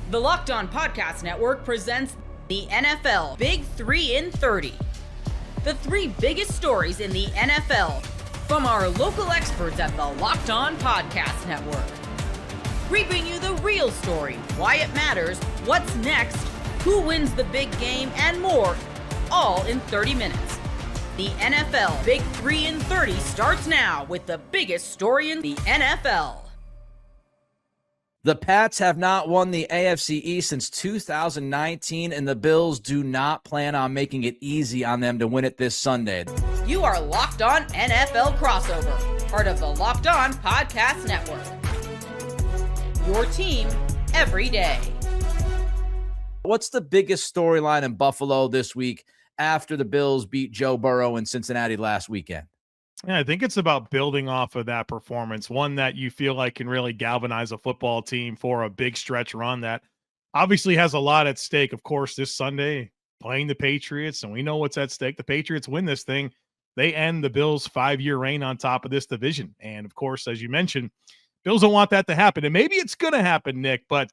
The Locked On Podcast Network presents the NFL Big 3 in 30. The three biggest stories in the NFL from our local experts at the Locked On Podcast Network. We bring you the real story, why it matters, what's next, who wins the big game, and more, all in 30 minutes. The NFL Big 3 in 30 starts now with the biggest story in the NFL. The Pats have not won the AFC East since 2019, and the Bills do not plan on making it easy on them to win it this Sunday. You are Locked On NFL Crossover, part of the Locked On Podcast Network. Your team every day. What's the biggest storyline in Buffalo this week after the Bills beat Joe Burrow in Cincinnati last weekend? Yeah, I think it's about building off of that performance, one that you feel like can really galvanize a football team for a big stretch run that obviously has a lot at stake. Of course, this Sunday, playing the Patriots, and we know what's at stake. The Patriots win this thing. They end the Bills' 5-year reign on top of this division. And, of course, as you mentioned, Bills don't want that to happen. And maybe it's going to happen, Nick, but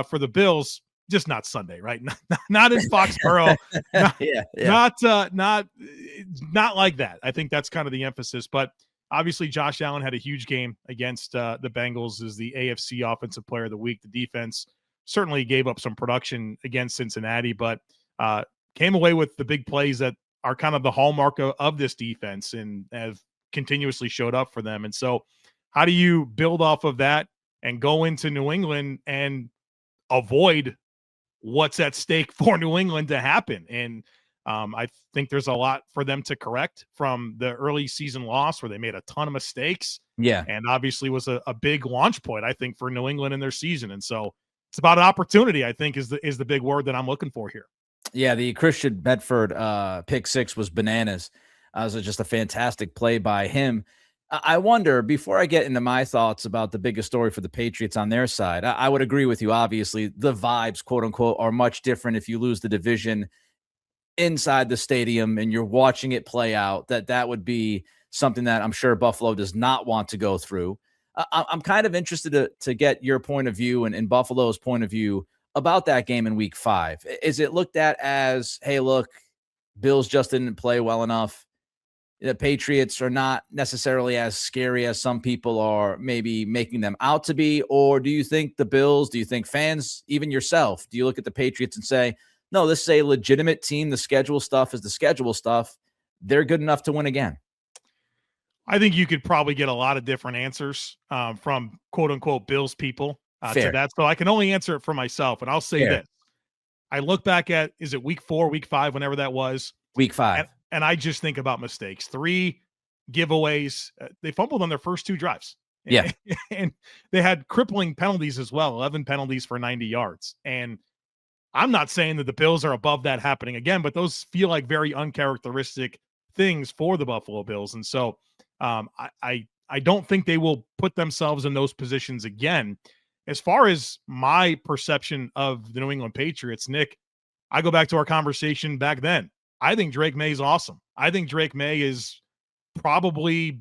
for the Bills, just not Sunday, right? Not in Foxborough. Not like that. I think that's kind of the emphasis. But obviously, Josh Allen had a huge game against the Bengals as the AFC Offensive Player of the Week. The defense certainly gave up some production against Cincinnati, but came away with the big plays that are kind of the hallmark of this defense and have continuously showed up for them. And so how do you build off of that and go into New England and avoid what's at stake for New England to happen? And I think there's a lot for them to correct from the early season loss where they made a ton of mistakes. Yeah. And obviously was a big launch point, I think, for New England in their season. And so it's about an opportunity, I think, is the big word that I'm looking for here. Yeah, the Christian Bedford pick six was bananas. It was just a fantastic play by him. I wonder, before I get into my thoughts about the biggest story for the Patriots on their side, I would agree with you. Obviously, the vibes, quote unquote, are much different if you lose the division inside the stadium and you're watching it play out. That would be something that I'm sure Buffalo does not want to go through. I'm kind of interested to get your point of view and Buffalo's point of view about that game in week 5. Is it looked at as, hey, look, Bills just didn't play well enough? The Patriots are not necessarily as scary as some people are maybe making them out to be? Or do you think the Bills, do you think fans, even yourself, do you look at the Patriots and say, no, this is a legitimate team. The schedule stuff is the schedule stuff. They're good enough to win again? I think you could probably get a lot of different answers from quote unquote Bills people to that. So I can only answer it for myself. And I'll say this. I look back at, is it week 4, week 5, whenever that was? Week 5. And I just think about mistakes. 3 giveaways. They fumbled on their first 2 drives. Yeah. And they had crippling penalties as well, 11 penalties for 90 yards. And I'm not saying that the Bills are above that happening again, but those feel like very uncharacteristic things for the Buffalo Bills. And so I don't think they will put themselves in those positions again. As far as my perception of the New England Patriots, Nick, I go back to our conversation back then. I think Drake May is awesome. I think Drake May is probably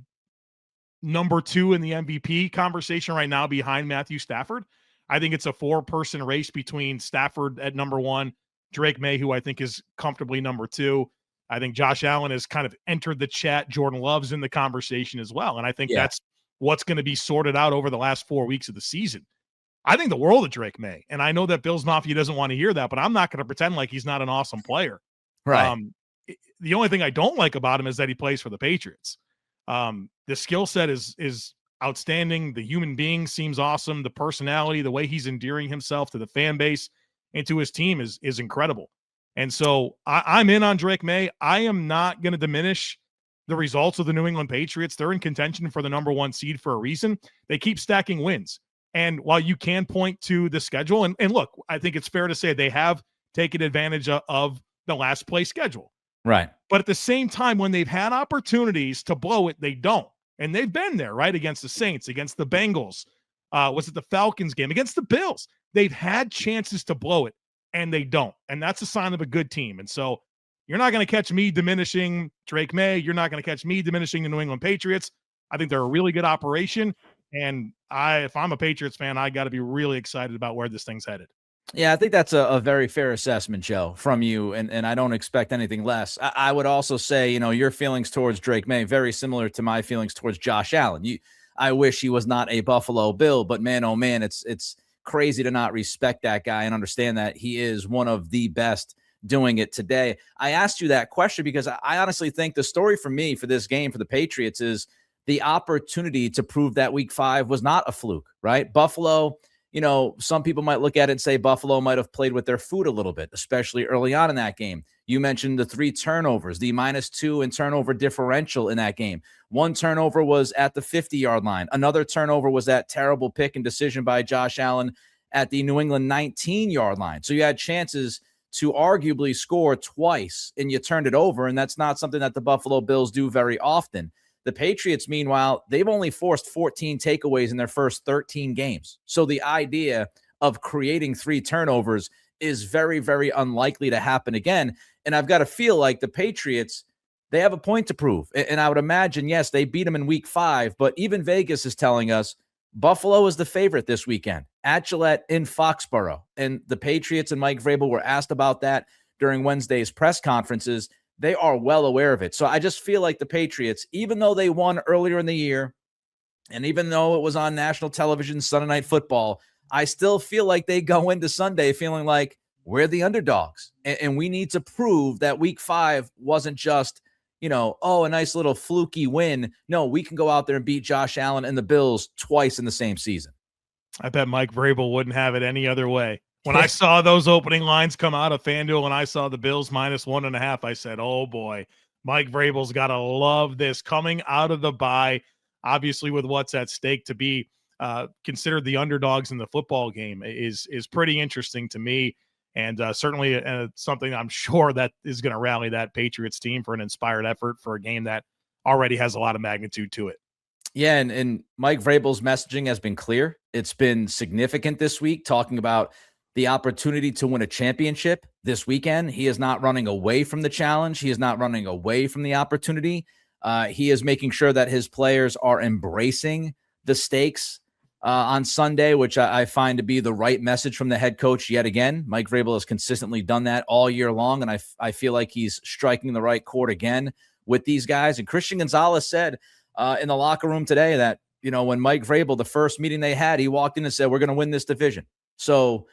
number 2 in the MVP conversation right now behind Matthew Stafford. I think it's a 4-person race between Stafford at number 1, Drake May, who I think is comfortably number 2. I think Josh Allen has kind of entered the chat. Jordan Love's in the conversation as well. And I think that's what's going to be sorted out over the last 4 weeks of the season. I think the world of Drake May. And I know that Bills Mafia doesn't want to hear that, but I'm not going to pretend like he's not an awesome player. Right. The only thing I don't like about him is that he plays for the Patriots. The skill set is outstanding. The human being seems awesome. The personality, the way he's endearing himself to the fan base and to his team is incredible. And so I'm in on Drake May. I am not going to diminish the results of the New England Patriots. They're in contention for the number 1 seed for a reason. They keep stacking wins. And while you can point to the schedule, and look, I think it's fair to say they have taken advantage of the last place schedule. Right. But at the same time, when they've had opportunities to blow it, they don't. And they've been there, right? Against the Saints, against the Bengals. Was it the Falcons game? Against the Bills. They've had chances to blow it, and they don't. And that's a sign of a good team. And so you're not going to catch me diminishing Drake May. You're not going to catch me diminishing the New England Patriots. I think they're a really good operation. And if I'm a Patriots fan, I got to be really excited about where this thing's headed. Yeah, I think that's a very fair assessment, Joe, from you, and I don't expect anything less. I would also say, your feelings towards Drake May very similar to my feelings towards Josh Allen. I wish he was not a Buffalo Bill, but man, oh man, it's crazy to not respect that guy and understand that he is one of the best doing it today. I asked you that question because I honestly think the story for me for this game for the Patriots is the opportunity to prove that Week 5 was not a fluke, right? Buffalo. Some people might look at it and say Buffalo might have played with their food a little bit, especially early on in that game. You mentioned the 3 turnovers, the -2 in turnover differential in that game. One turnover was at the 50-yard line. Another turnover was that terrible pick and decision by Josh Allen at the New England 19-yard line. So you had chances to arguably score twice, and you turned it over, and that's not something that the Buffalo Bills do very often. The Patriots, meanwhile, they've only forced 14 takeaways in their first 13 games. So the idea of creating 3 turnovers is very, very unlikely to happen again. And I've got to feel like the Patriots, they have a point to prove. And I would imagine, yes, they beat them in Week 5, but even Vegas is telling us Buffalo is the favorite this weekend at Gillette in Foxborough. And the Patriots and Mike Vrabel were asked about that during Wednesday's press conferences. They are well aware of it. So I just feel like the Patriots, even though they won earlier in the year, and even though it was on national television, Sunday Night Football, I still feel like they go into Sunday feeling like we're the underdogs. And we need to prove that Week 5 wasn't just, a nice little fluky win. No, we can go out there and beat Josh Allen and the Bills twice in the same season. I bet Mike Vrabel wouldn't have it any other way. When I saw those opening lines come out of FanDuel and I saw the Bills -1.5, I said, oh boy, Mike Vrabel's got to love this coming out of the bye, obviously with what's at stake to be considered the underdogs in the football game is pretty interesting to me. And certainly something I'm sure that is going to rally that Patriots team for an inspired effort for a game that already has a lot of magnitude to it. Yeah, and Mike Vrabel's messaging has been clear. It's been significant this week, talking about the opportunity to win a championship this weekend. He is not running away from the challenge. He is not running away from the opportunity. He is making sure that his players are embracing the stakes on Sunday, which I find to be the right message from the head coach yet again. Mike Vrabel has consistently done that all year long, and I feel like he's striking the right chord again with these guys. And Christian Gonzalez said in the locker room today that, when Mike Vrabel, the first meeting they had, he walked in and said, we're going to win this division. So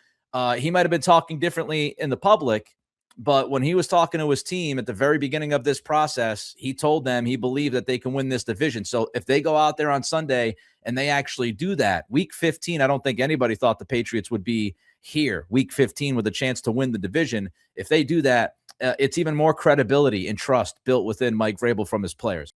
he might have been talking differently in the public, but when he was talking to his team at the very beginning of this process, he told them he believed that they can win this division. So if they go out there on Sunday and they actually do that, Week 15, I don't think anybody thought the Patriots would be here, Week 15, with a chance to win the division. If they do that, it's even more credibility and trust built within Mike Vrabel from his players.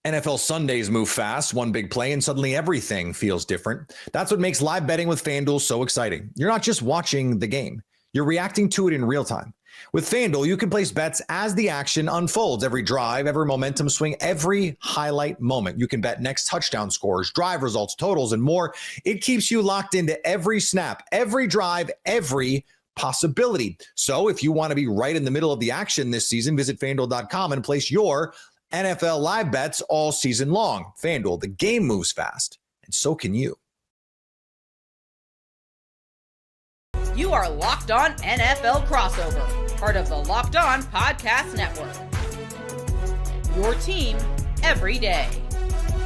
NFL Sundays move fast, one big play, and suddenly everything feels different. That's what makes live betting with FanDuel so exciting. You're not just watching the game, you're reacting to it in real time. With FanDuel, you can place bets as the action unfolds. Every drive, every momentum swing, every highlight moment. You can bet next touchdown scores, drive results, totals, and more. It keeps you locked into every snap, every drive, every possibility. So if you want to be right in the middle of the action this season, visit FanDuel.com and place your NFL live bets all season long. FanDuel, the game moves fast, and so can you. You are Locked On NFL Crossover, part of the Locked On Podcast Network. Your team every day.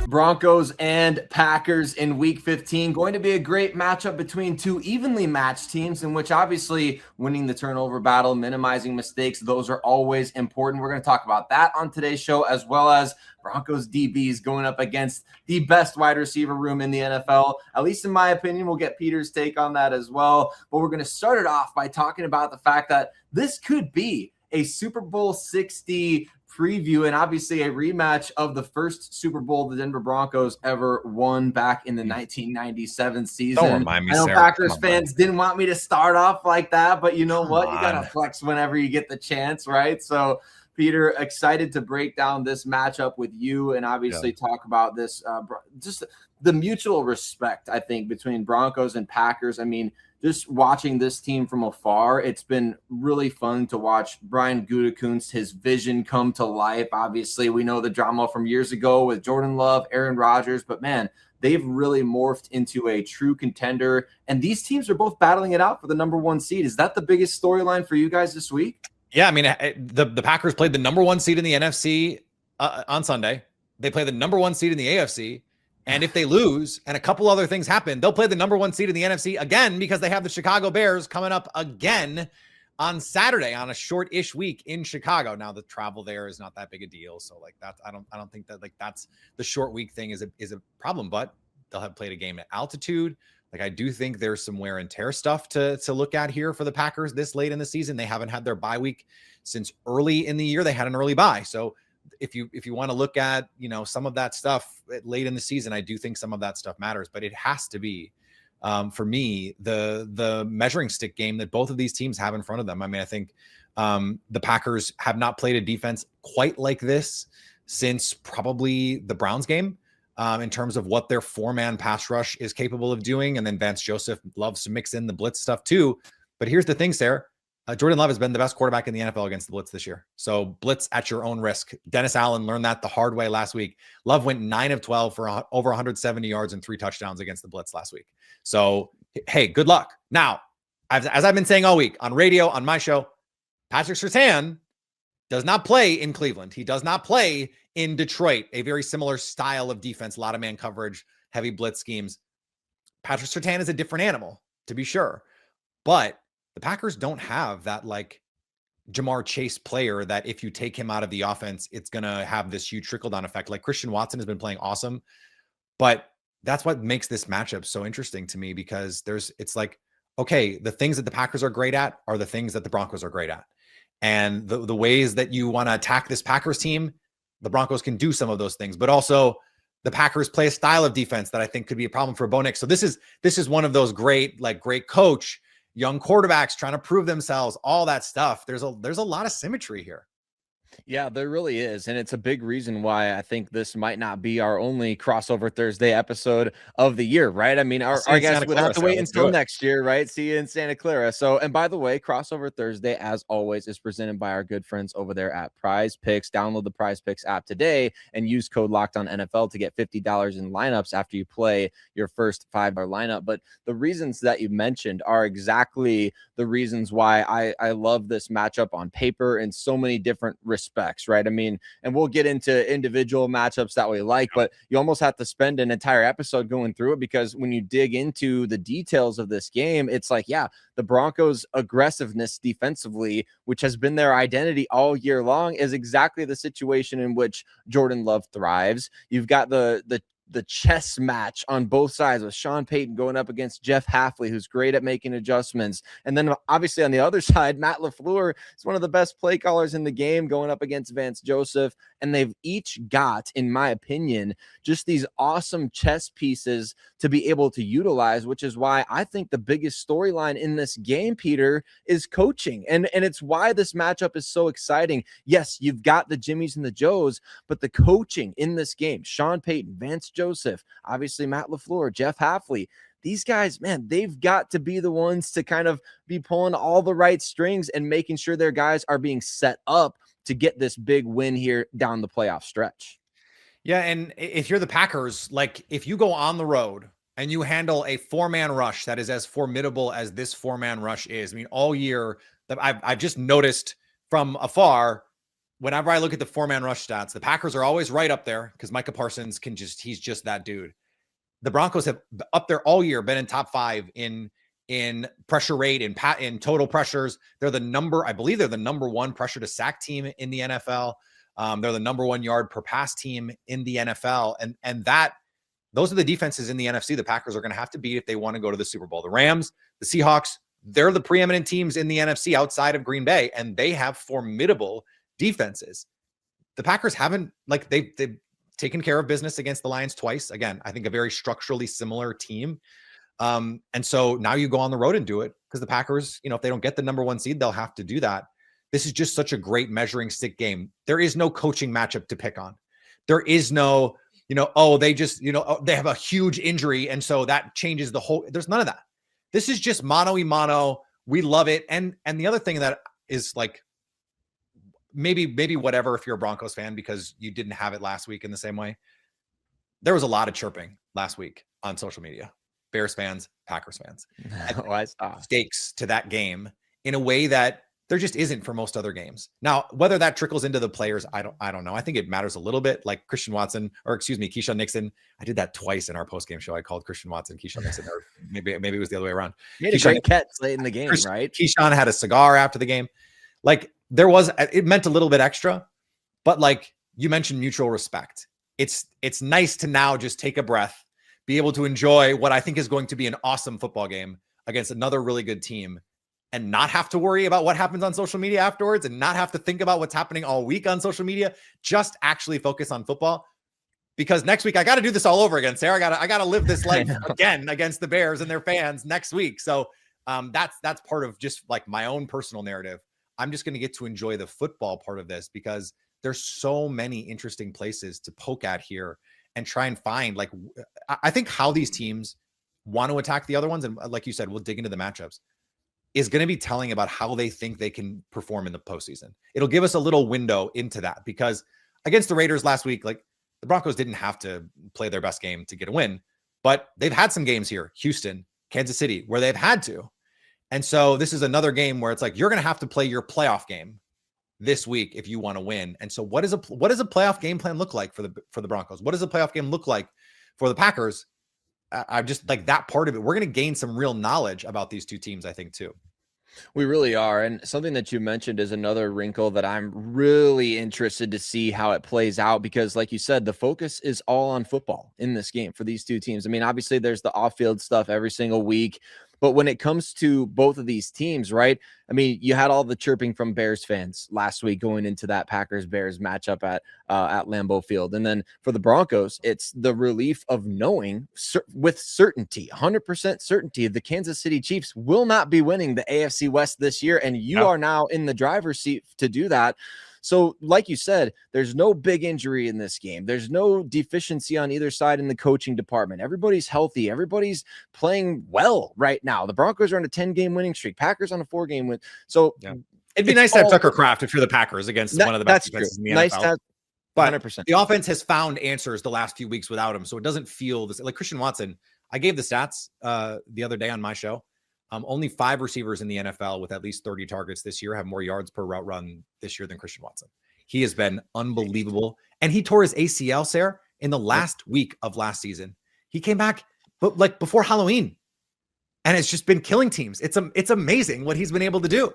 Broncos and Packers in Week 15. Going to be a great matchup between two evenly matched teams, in which obviously winning the turnover battle, minimizing mistakes, those are always important. We're going to talk about that on today's show, as well as Broncos DBs going up against the best wide receiver room in the NFL, at least in my opinion. We'll get Peter's take on that as well. But we're going to start it off by talking about the fact that this could be a Super Bowl 60 preview and obviously a rematch of the first Super Bowl the Denver Broncos ever won back in the 1997 season. Don't remind me, I know Sarah. Packers fans didn't want me to start off like that, but you know what? You got to flex whenever you get the chance, right? So, Peter, excited to break down this matchup with you and obviously talk about this, just the mutual respect, I think, between Broncos and Packers. I mean, just watching this team from afar, it's been really fun to watch Brian Gutekunst, his vision come to life. Obviously, we know the drama from years ago with Jordan Love, Aaron Rodgers, but man, they've really morphed into a true contender. And these teams are both battling it out for the number 1 seed. Is that the biggest storyline for you guys this week? Yeah, I mean, the Packers played the number 1 seed in the NFC on Sunday. They play the number 1 seed in the AFC. And if they lose and a couple other things happen, they'll play the number 1 seed in the NFC again, because they have the Chicago Bears coming up again on Saturday on a short-ish week in Chicago. Now the travel there is not that big a deal. So like that, I don't think that like that's the short week thing is a problem, but they'll have played a game at altitude. Like I do think there's some wear and tear stuff to look at here for the Packers this late in the season. They haven't had their bye week since early in the year. They had an early bye. So if you want to look at, some of that stuff late in the season, I do think some of that stuff matters, but it has to be for me, the measuring stick game that both of these teams have in front of them. I mean, I think the Packers have not played a defense quite like this since probably the Browns game in terms of what their 4-man pass rush is capable of doing. And then Vance Joseph loves to mix in the blitz stuff too. But here's the thing, Sarah. Jordan Love has been the best quarterback in the NFL against the blitz this year. So blitz at your own risk. Dennis Allen learned that the hard way last week. Love went 9 of 12 for over 170 yards and 3 touchdowns against the blitz last week. So, hey, good luck. Now, as I've been saying all week on radio, on my show, Patrick Surtain does not play in Cleveland. He does not play in Detroit, a very similar style of defense, a lot of man coverage, heavy blitz schemes. Patrick Surtain is a different animal, to be sure. But the Packers don't have that like Jamar Chase player that if you take him out of the offense, it's going to have this huge trickle-down effect. Like Christian Watson has been playing awesome, but that's what makes this matchup so interesting to me, because it's like, okay, the things that the Packers are great at are the things that the Broncos are great at. And the ways that you want to attack this Packers team, the Broncos can do some of those things, but also the Packers play a style of defense that I think could be a problem for Bo Nix. So this is one of those great coach, young quarterbacks trying to prove themselves, all that stuff. There's a lot of symmetry here. Yeah, there really is. And it's a big reason why I think this might not be our only crossover Thursday episode of the year, right? I mean, our guys would have to wait until next year, right? See you in Santa Clara. So, and by the way, crossover Thursday, as always, is presented by our good friends over there at Prize Picks. Download the Prize Picks app today and use code LOCKEDONNFL to get $50 in lineups after you play your first $5 lineup. But the reasons that you mentioned are exactly the reasons why I love this matchup on paper in so many different respects, right? I mean, and we'll get into individual matchups that we like, but you almost have to spend an entire episode going through it, because when you dig into the details of this game, it's like, yeah, the Broncos' aggressiveness defensively, which has been their identity all year long, is exactly the situation in which Jordan Love thrives. You've got the chess match on both sides with Sean Payton going up against Jeff Hafley, who's great at making adjustments. And then obviously on the other side, Matt LaFleur is one of the best play callers in the game, going up against Vance Joseph. And they've each got, in my opinion, just these awesome chess pieces to be able to utilize, which is why I think the biggest storyline in this game, Peter, is coaching. And it's why this matchup is so exciting. Yes, you've got the Jimmies and the Joes, but the coaching in this game, Sean Payton, Vance Joseph, obviously Matt LaFleur, Jeff Hafley, these guys, man, they've got to be the ones to kind of be pulling all the right strings and making sure their guys are being set up to get this big win here down the playoff stretch. Yeah, and if you're the Packers, like if you go on the road and you handle a 4-man rush that is as formidable as this 4-man rush is, I mean, all year that I've just noticed from afar, whenever I look at the 4-man rush stats, the Packers are always right up there because Micah Parsons he's just that dude. The Broncos have up there all year been in top 5 in pressure rate, in total pressures. I believe they're the number 1 pressure to sack team in the NFL. They're the number 1 yard per pass team in the NFL. And those are the defenses in the NFC the Packers are going to have to beat if they want to go to the Super Bowl. The Rams, the Seahawks, they're the preeminent teams in the NFC outside of Green Bay, and they have formidable defenses. The Packers haven't, they've taken care of business against the Lions twice. Again, I think a very structurally similar team. And so now you go on the road and do it, because the Packers, if they don't get the number 1 seed, they'll have to do that. This is just such a great measuring stick game. There is no coaching matchup to pick on. There is no, they have a huge injury, and so that changes the whole. There's none of that. This is just mano-y-mano. We love it. And the other thing that is like, maybe whatever if you're a Broncos fan because you didn't have it last week in the same way. There was a lot of chirping last week on social media. Bears fans, Packers fans. Oh, I saw. Stakes to that game in a way that there just isn't for most other games. Now, whether that trickles into the players, I don't know. I think it matters a little bit. Like Keyshawn Nixon. I did that twice in our post-game show. I called Christian Watson Keyshawn Nixon, or maybe it was the other way around. He had a great catch late in the game, right? Keyshawn had a cigar after the game. Like it meant a little bit extra, but like you mentioned, mutual respect. It's nice to now just take a breath, be able to enjoy what I think is going to be an awesome football game against another really good team, and not have to worry about what happens on social media afterwards, and not have to think about what's happening all week on social media. Just actually focus on football, because next week I got to do this all over again, Sarah. I got to live this life again against the Bears and their fans next week. So that's part of just like my own personal narrative. I'm just going to get to enjoy the football part of this, because there's so many interesting places to poke at here and try and find, like, I think how these teams want to attack the other ones. And like you said, we'll dig into the matchups, is going to be telling about how they think they can perform in the postseason. It'll give us a little window into that, because against the Raiders last week, like, the Broncos didn't have to play their best game to get a win, but they've had some games here, Houston, Kansas City, where they've had to. And so this is another game where it's like, you're going to have to play your playoff game this week if you want to win. And so what does a playoff game plan look like for the Broncos? What does a playoff game look like for the Packers? I'm just like, that part of it. We're going to gain some real knowledge about these two teams, I think, too. We really are. And something that you mentioned is another wrinkle that I'm really interested to see how it plays out, because like you said, the focus is all on football in this game for these two teams. I mean, obviously there's the off-field stuff every single week, but when it comes to both of these teams, right? I mean, you had all the chirping from Bears fans last week going into that Packers-Bears matchup at Lambeau Field. And then for the Broncos, it's the relief of knowing with certainty, 100% certainty, the Kansas City Chiefs will not be winning the AFC West this year, and you are now in the driver's seat to do that. So like you said, there's no big injury in this game. There's no deficiency on either side in the coaching department. Everybody's healthy. Everybody's playing well right now. The Broncos are on a 10-game winning streak. Packers on a 4-game win. So it'd be nice to have Tucker Kraft if you're the Packers against one of the best defenses in the nice NFL. To have, but 100%. The offense has found answers the last few weeks without him. So it doesn't feel this like Christian Watson. I gave the stats the other day on my show. Only 5 receivers in the NFL with at least 30 targets this year have more yards per route run this year than Christian Watson. He has been unbelievable. And he tore his ACL, Sarah, in the last week of last season. He came back, but like before Halloween. And it's just been killing teams. It's amazing what he's been able to do.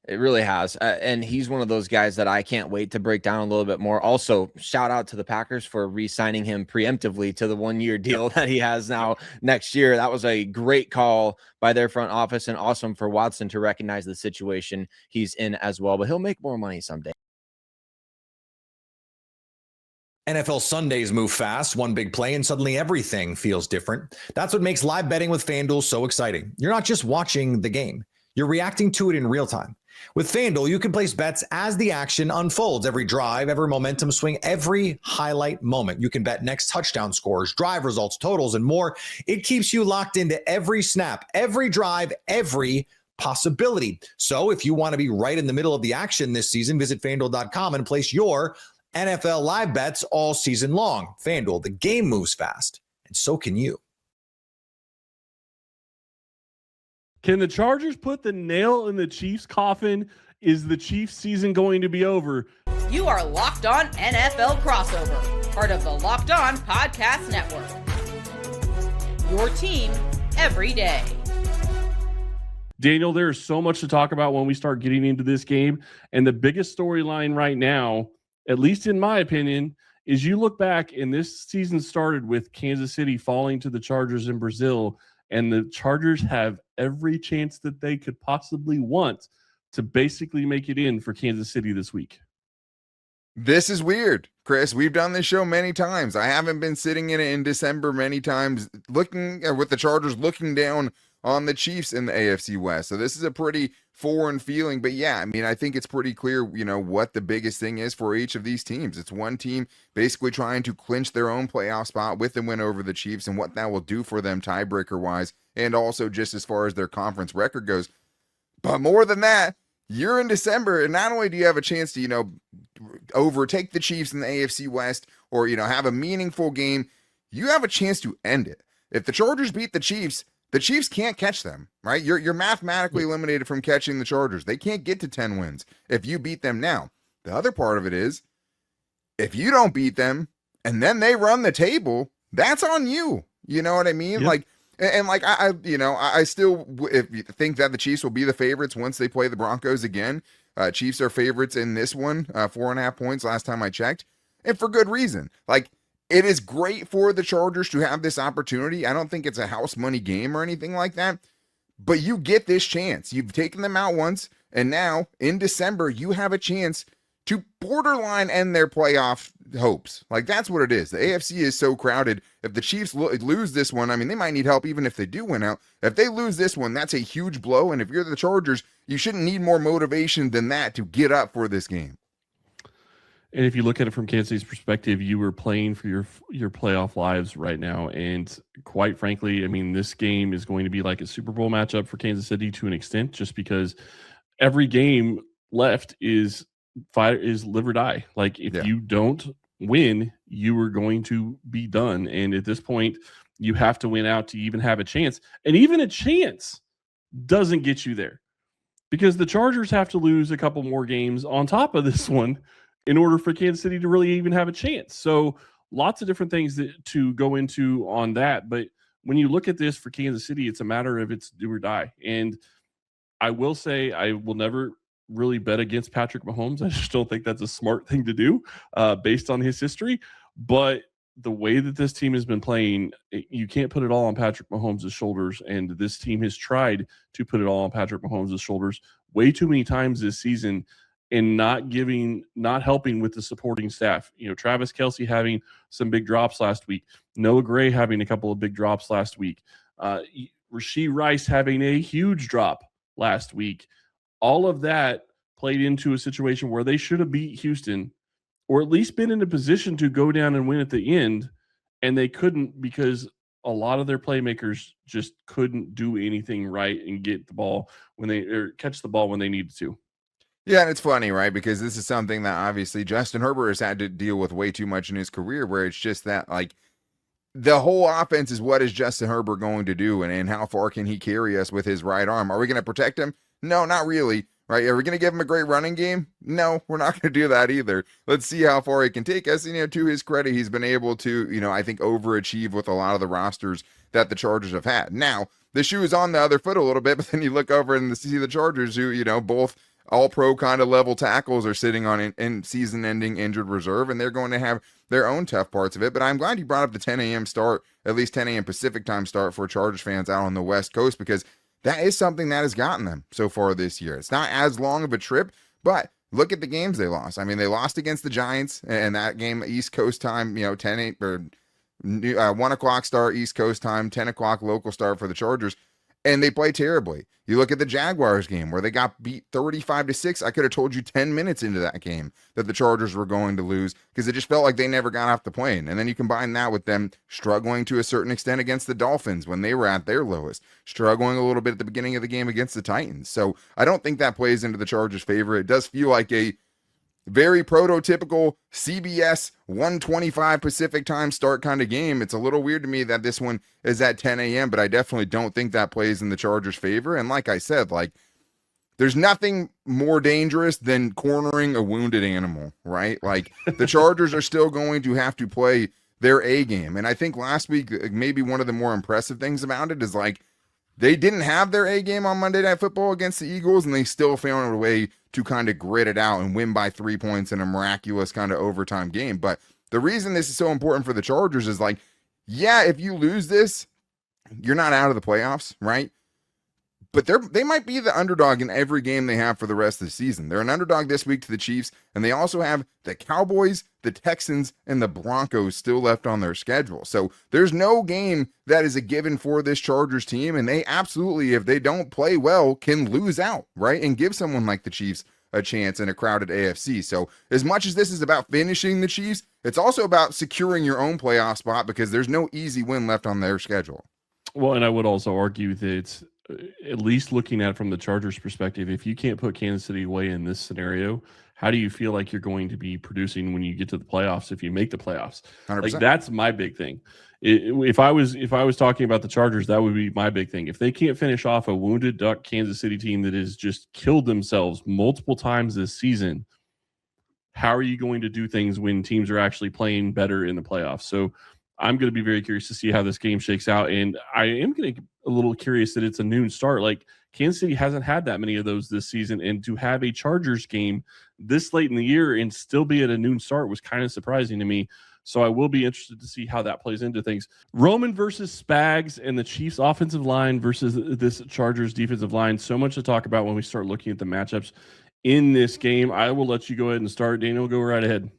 It really has. And he's one of those guys that I can't wait to break down a little bit more. Also, shout out to the Packers for re-signing him preemptively to the 1-year deal that he has now next year. That was a great call by their front office, and awesome for Watson to recognize the situation he's in as well. But he'll make more money someday. NFL Sundays move fast, one big play, and suddenly everything feels different. That's what makes live betting with FanDuel so exciting. You're not just watching the game, you're reacting to it in real time. With FanDuel, you can place bets as the action unfolds. Every drive, every momentum swing, every highlight moment. You can bet next touchdown scores, drive results, totals, and more. It keeps you locked into every snap, every drive, every possibility. So if you want to be right in the middle of the action this season, visit FanDuel.com and place your NFL live bets all season long. FanDuel, the game moves fast, and so can you. Can the Chargers put the nail in the Chiefs' coffin? Is the Chiefs season going to be over? You are Locked On NFL Crossover, part of the Locked On Podcast Network. Your team every day. Daniel, there is so much to talk about when we start getting into this game. And the biggest storyline right now, at least in my opinion, is you look back and this season started with Kansas City falling to the Chargers in Brazil. And the Chargers have every chance that they could possibly want to basically make it in for Kansas City this week. This is weird, Chris. We've done this show many times. I haven't been sitting in it in December many times looking with the Chargers looking down on the Chiefs in the AFC West. So this is a pretty foreign feeling. But yeah, I mean, I think it's pretty clear, what the biggest thing is for each of these teams. It's one team basically trying to clinch their own playoff spot with the win over the Chiefs and what that will do for them tiebreaker-wise, and also just as far as their conference record goes. But more than that, you're in December, and not only do you have a chance to, overtake the Chiefs in the AFC West or, have a meaningful game, you have a chance to end it. If the Chargers beat the Chiefs can't catch them, right? You're mathematically eliminated from catching the Chargers. They can't get to 10 wins if you beat them now. The other part of it is, if you don't beat them and then they run the table, that's on you. You know what I mean? Yep. I still think that the Chiefs will be the favorites once they play the Broncos again. Chiefs are favorites in this one, 4.5 points last time I checked, and for good reason. Like, it is great for the Chargers to have this opportunity. I don't think it's a house money game or anything like that, but you get this chance. You've taken them out once, and now in December, you have a chance to borderline end their playoff hopes. Like, that's what it is. The AFC is so crowded. If the Chiefs lose this one, I mean, they might need help even if they do win out. If they lose this one, that's a huge blow. And if you're the Chargers, you shouldn't need more motivation than that to get up for this game. And if you look at it from Kansas City's perspective, you were playing for your playoff lives right now. And quite frankly, I mean, this game is going to be like a Super Bowl matchup for Kansas City to an extent, just because every game left is live or die. Like, if you don't win, you are going to be done. And at this point, you have to win out to even have a chance. And even a chance doesn't get you there, because the Chargers have to lose a couple more games on top of this one in order for Kansas City to really even have a chance. So lots of different things to go into on that. But when you look at this for Kansas City, it's a matter of it's do or die. And I will say, I will never really bet against Patrick Mahomes. I just don't think that's a smart thing to do based on his history. But the way that this team has been playing, you can't put it all on Patrick Mahomes' shoulders. And this team has tried to put it all on Patrick Mahomes' shoulders way too many times this season, and not helping with the supporting staff. You know, Travis Kelce having some big drops last week, Noah Gray having a couple of big drops last week, Rashee Rice having a huge drop last week. All of that played into a situation where they should have beat Houston, or at least been in a position to go down and win at the end, and they couldn't, because a lot of their playmakers just couldn't do anything right and get the ball catch the ball when they needed to. Yeah, and it's funny, right? Because this is something that obviously Justin Herbert has had to deal with way too much in his career, where it's just that, like, the whole offense is, what is Justin Herbert going to do, and how far can he carry us with his right arm? Are we going to protect him? No, not really, right? Are we going to give him a great running game? No, we're not going to do that either. Let's see how far he can take us. And, to his credit, he's been able to, I think, overachieve with a lot of the rosters that the Chargers have had. Now, the shoe is on the other foot a little bit, but then you look over and see the Chargers, who, both all-pro kind of level tackles are sitting on in season-ending injured reserve, and they're going to have their own tough parts of it. But I'm glad you brought up the 10 a.m. start, at least 10 a.m. Pacific time start for Chargers fans out on the West Coast, because that is something that has gotten them so far this year. It's not as long of a trip, but look at the games they lost. I mean, they lost against the Giants, and that game, East Coast time, 10-8 or 1 o'clock start East Coast time, 10 o'clock local start for the Chargers. And they play terribly. You look at the Jaguars game where they got beat 35-6. I could have told you 10 minutes into that game that the Chargers were going to lose, because it just felt like they never got off the plane. And then you combine that with them struggling to a certain extent against the Dolphins when they were at their lowest, struggling a little bit at the beginning of the game against the Titans. So I don't think that plays into the Chargers' favor. It does feel like a very prototypical CBS 1:25 Pacific time start kind of game. It's a little weird to me that this one is at 10 a.m., but I definitely don't think that plays in the Chargers' favor. And like I said, there's nothing more dangerous than cornering a wounded animal, right? Like, the Chargers are still going to have to play their A game. And I think last week, maybe one of the more impressive things about it is, they didn't have their A game on Monday Night Football against the Eagles, and they still found a way to kind of grit it out and win by 3 points in a miraculous kind of overtime game. But the reason this is so important for the Chargers is, if you lose this, you're not out of the playoffs, right? But they might be the underdog in every game they have for the rest of the season. They're an underdog this week to the Chiefs, and they also have the Cowboys, the Texans, and the Broncos still left on their schedule. So there's no game that is a given for this Chargers team, and they absolutely, if they don't play well, can lose out, right? And give someone like the Chiefs a chance in a crowded AFC. So as much as this is about finishing the Chiefs, it's also about securing your own playoff spot, because there's no easy win left on their schedule. Well, and I would also argue that, at least looking at it from the Chargers' perspective, if you can't put Kansas City away in this scenario, how do you feel like you're going to be producing when you get to the playoffs if you make the playoffs? 100%. Like that's my big thing. If I was talking about the Chargers, that would be my big thing. If they can't finish off a wounded duck Kansas City team that has just killed themselves multiple times this season, how are you going to do things when teams are actually playing better in the playoffs? So I'm going to be very curious to see how this game shakes out. And I am going to a little curious that it's a noon start. Like Kansas City hasn't had that many of those this season. And to have a Chargers game this late in the year and still be at a noon start was kind of surprising to me. So I will be interested to see how that plays into things. Roman versus Spags and the Chiefs offensive line versus this Chargers defensive line. So much to talk about when we start looking at the matchups in this game. I will let you go ahead and start. Daniel, go right ahead.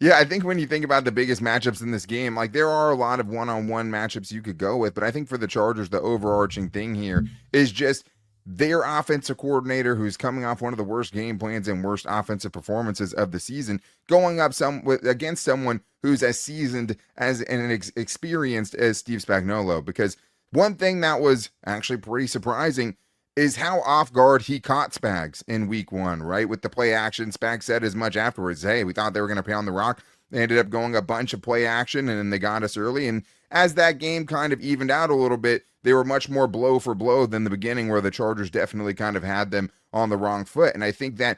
Yeah, I think when you think about the biggest matchups in this game, like there are a lot of one-on-one matchups you could go with, but I think for the Chargers, the overarching thing here is just their offensive coordinator, who's coming off one of the worst game plans and worst offensive performances of the season, going up against someone who's as seasoned as and experienced as Steve Spagnuolo. Because one thing that was actually pretty surprising is how off guard he caught Spags in week 1, right? With the play action, Spags said as much afterwards, hey, we thought they were going to pound the rock. They ended up going a bunch of play action, and then they got us early. And as that game kind of evened out a little bit, they were much more blow for blow than the beginning, where the Chargers definitely kind of had them on the wrong foot. And I think that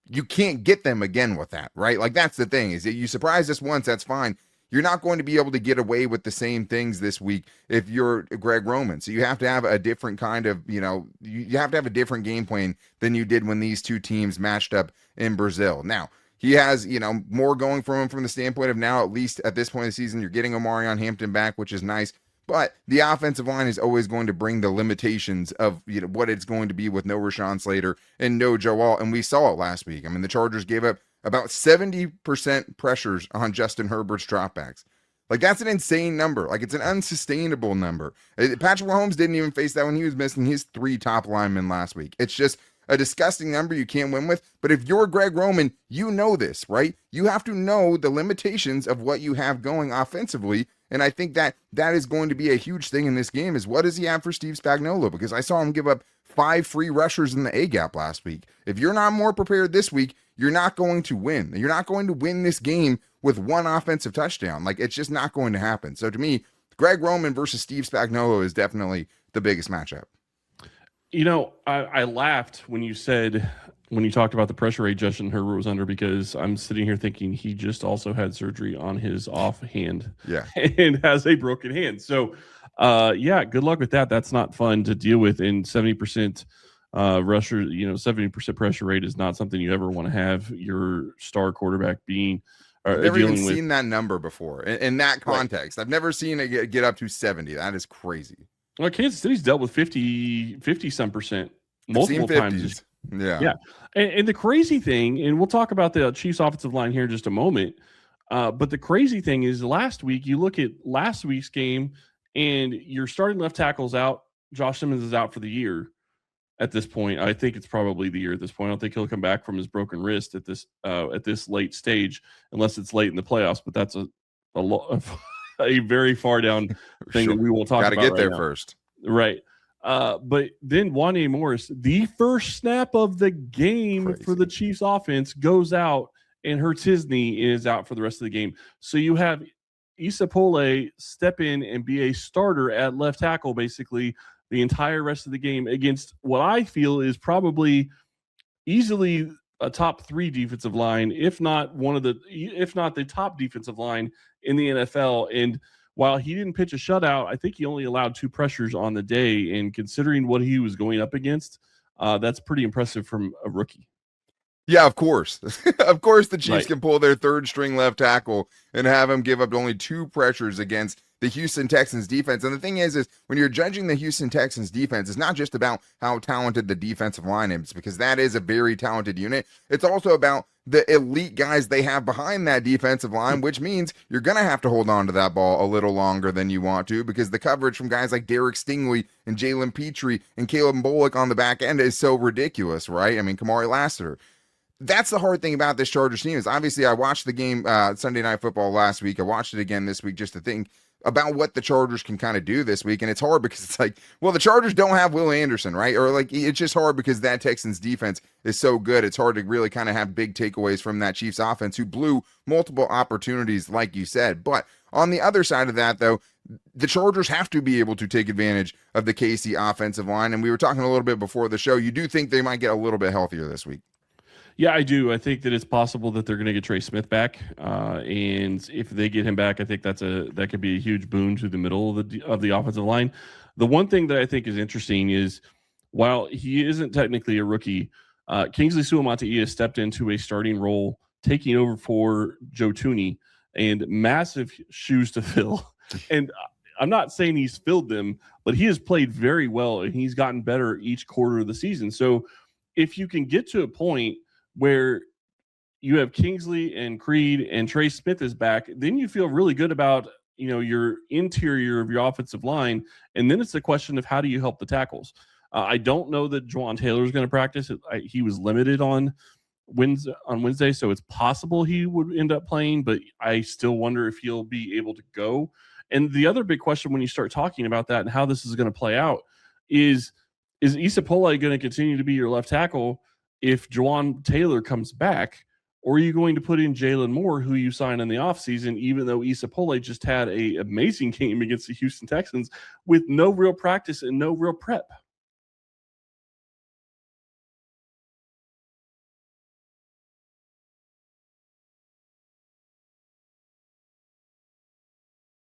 you can't get them again with that, right? Like that's the thing, is that you surprise us once, that's fine. You're not going to be able to get away with the same things this week if you're Greg Roman. So you have to have a different kind of, you have to have a different game plan than you did when these two teams matched up in Brazil. Now, he has, more going from him from the standpoint of now, at least at this point of the season, you're getting Omarion Hampton back, which is nice. But the offensive line is always going to bring the limitations of what it's going to be with no Rashawn Slater and no Joe Alt. And we saw it last week. I mean, the Chargers gave up about 70% pressures on Justin Herbert's dropbacks. Like, that's an insane number. Like, it's an unsustainable number. Patrick Mahomes didn't even face that when he was missing his 3 top linemen last week. It's just a disgusting number you can't win with. But if you're Greg Roman, you know this, right? You have to know the limitations of what you have going offensively. And I think that is going to be a huge thing in this game, is what does he have for Steve Spagnuolo? Because I saw him give up 5 free rushers in the A-gap last week. If you're not more prepared this week, you're not going to win. You're not going to win this game with 1 offensive touchdown. Like, it's just not going to happen. So to me, Greg Roman versus Steve Spagnuolo is definitely the biggest matchup. I laughed when you talked about the pressure rate Justin Herbert was under, because I'm sitting here thinking he just also had surgery on his off hand. Yeah. And has a broken hand. So, good luck with that. That's not fun to deal with. And 70% rusher, 70% pressure rate is not something you ever want to have your star quarterback being. I've never even seen that number before in that context. Right. I've never seen it get up to 70. That is crazy. Well, Kansas City's dealt with 50 some percent multiple times. Yeah. And the crazy thing, and we'll talk about the Chiefs offensive line here in just a moment, but the crazy thing is last week, you look at last week's game and your starting left tackle's out. Josh Simmons is out for the year at this point. I think it's probably the year at this point. I don't think he'll come back from his broken wrist at this late stage, unless it's late in the playoffs, but that's a very far down thing that we will talk about. Got to get there now. first. Right. But then Wanye Morris, the first snap of the game for the Chiefs offense, goes out and hurts his knee and is out for the rest of the game. So you have Issa Pole step in and be a starter at left tackle basically the entire rest of the game against what I feel is probably easily a top 3 defensive line, if not the top defensive line in the NFL. And while he didn't pitch a shutout, I think he only allowed 2 pressures on the day. And considering what he was going up against, that's pretty impressive from a rookie. Yeah, of course. Of course the Chiefs can pull their 3rd string left tackle and have him give up only 2 pressures against the Houston Texans defense. And the thing is when you're judging the Houston Texans defense, it's not just about how talented the defensive line is, because that is a very talented unit. It's also about the elite guys they have behind that defensive line, which means you're going to have to hold on to that ball a little longer than you want to, because the coverage from guys like Derek Stingley and Jalen Petrie and Caleb Bullock on the back end is so ridiculous, right? I mean, Kamari Lassiter. That's the hard thing about this Chargers team is obviously I watched the game Sunday Night Football last week. I watched it again this week just to think about what the Chargers can kind of do this week. And it's hard because it's like, well, the Chargers don't have Will Anderson, right? Or like, it's just hard because that Texans defense is so good. It's hard to really kind of have big takeaways from that Chiefs offense who blew multiple opportunities, like you said. But on the other side of that, though, the Chargers have to be able to take advantage of the KC offensive line. And we were talking a little bit before the show. You do think they might get a little bit healthier this week? Yeah, I do. I think that it's possible that they're going to get Trey Smith back, and if they get him back, I think that could be a huge boon to the middle of the offensive line. The one thing that I think is interesting is, while he isn't technically a rookie, Kingsley Suamataia has stepped into a starting role, taking over for Joe Thuney, and massive shoes to fill. And I'm not saying he's filled them, but he has played very well, and he's gotten better each quarter of the season. So if you can get to a point where you have Kingsley and Creed and Trey Smith is back, then you feel really good about, your interior of your offensive line. And then it's the question of how do you help the tackles? I don't know that Juwan Taylor is going to practice. He was limited on Wednesday, so it's possible he would end up playing, but I still wonder if he'll be able to go. And the other big question when you start talking about that and how this is going to play out is Isapole going to continue to be your left tackle if Juwan Taylor comes back, or are you going to put in Jalen Moore, who you signed in the offseason, even though Isapole just had an amazing game against the Houston Texans with no real practice and no real prep?